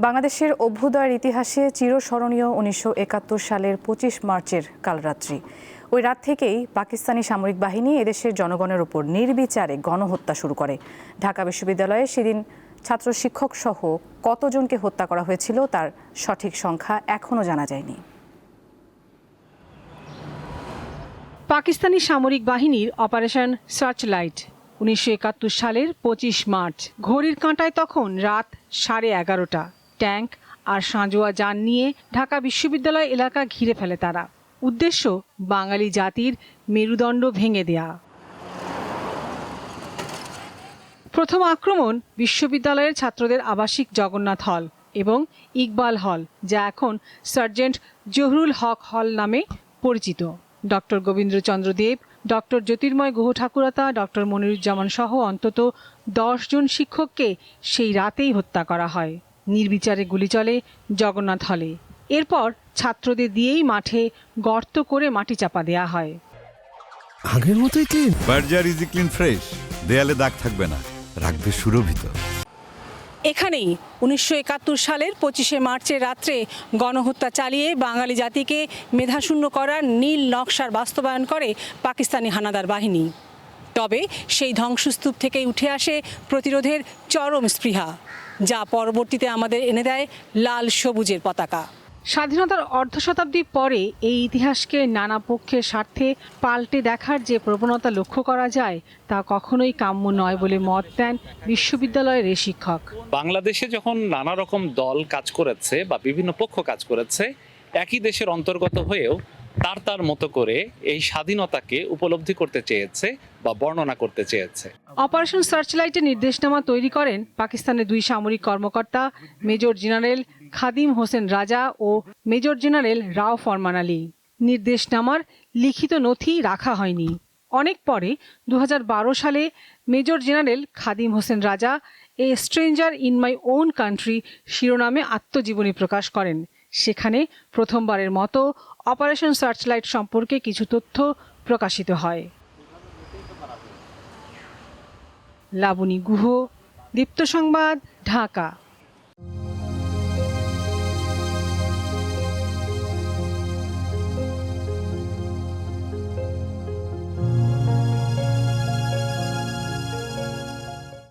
বাংলাদেশের অভ্যুদয়ের ইতিহাসে চিরস্মরণীয় 1971 সালের 25 মার্চের কালরাত্রি। ওই রাত থেকেই পাকিস্তানি সামরিক বাহিনী এদেশের জনগণের উপর নির্বিচারে গণহত্যা শুরু করে। ঢাকা বিশ্ববিদ্যালয়ে সেদিন ছাত্র শিক্ষক সহ কতজনকে হত্যা করা হয়েছিল তার সঠিক সংখ্যা এখনও জানা যায়নি। পাকিস্তানি সামরিক বাহিনীর অপারেশন সার্চলাইট 1971 সালের 25 মার্চ। ঘড়ির কাঁটায় তখন রাত 11:30। ট্যাঙ্ক আর সাঁজোয়া যান নিয়ে ঢাকা বিশ্ববিদ্যালয় এলাকা ঘিরে ফেলে তারা। উদ্দেশ্য বাঙালি জাতির মেরুদণ্ড ভেঙে দেয়া। প্রথম আক্রমণ বিশ্ববিদ্যালয়ের ছাত্রদের আবাসিক জগন্নাথ হল এবং ইকবাল হল, যা এখন সার্জেন্ট জহুরুল হক হল নামে পরিচিত। ডক্টর গোবিন্দচন্দ্র দেব, ডক্টর জ্যোতির্ময় গুহ ঠাকুরতা, ডক্টর মনিরুজ্জামান সহ অন্তত 10 জন শিক্ষককে সেই রাতেই হত্যা করা হয়। নির্বিচারে গুলি চলে জগন্নাথ হলে। এরপর ছাত্রদের দিয়েই মাঠে গর্ত করে মাটি চাপা দেয়া হয়। আগের মতোই clean. Berger easy clean fresh, দেয়ালে দাগ থাকবে না, রাখবে সুরভিত। এখানেই 1971 সালের 25শে মার্চের রাত্রে গণহত্যা চালিয়ে বাঙালি জাতিকে মেধাশূন্য করার নীল নকশার বাস্তবায়ন করে পাকিস্তানি হানাদার বাহিনী। তবে সেই ধ্বংসস্তূপ থেকেই উঠে আসে প্রতিরোধের চরম স্পৃহা, যা পরবর্তীতে আমাদের এনে দেয় লাল সবুজের পতাকা। স্বাধীনতার অর্ধ শতাব্দী পরে এই ইতিহাসকে নানা পক্ষের স্বার্থে পাল্টে দেখার যে প্রবণতা লক্ষ্য করা যায় তা কখনোই কাম্য নয় বলে মত দেন বিশ্ববিদ্যালয়ের এই শিক্ষক। বাংলাদেশে যখন নানা রকম দল কাজ করেছে বা বিভিন্ন পক্ষ কাজ করেছে, একই দেশের অন্তর্গত হয়েও তার মতো করে এই স্বাধীনতাকে উপলব্ধি করতে চেয়েছে বা বর্ণনা করতে চেয়েছে। অপারেশন সার্চলাইটের নির্দেশনামা তৈরি করেন পাকিস্তানের 2 সামরিক কর্মকর্তা, মেজর জেনারেল খাদিম হোসেন রাজা ও মেজর জেনারেল রাও ফরমান আলী। নির্দেশনামার লিখিত নথি রাখা হয়নি। অনেক পরে 2012 সালে major general Khadim Hussain Raja a stranger in my own country শিরোনামে আত্মজীবনী প্রকাশ করেন। সেখানে প্রথমবারের মতো অপারেশন সার্চলাইট সম্পর্কে কিছু তথ্য প্রকাশিত হয়। লাবণী গুহ, দীপ্ত সংবাদ, ঢাকা।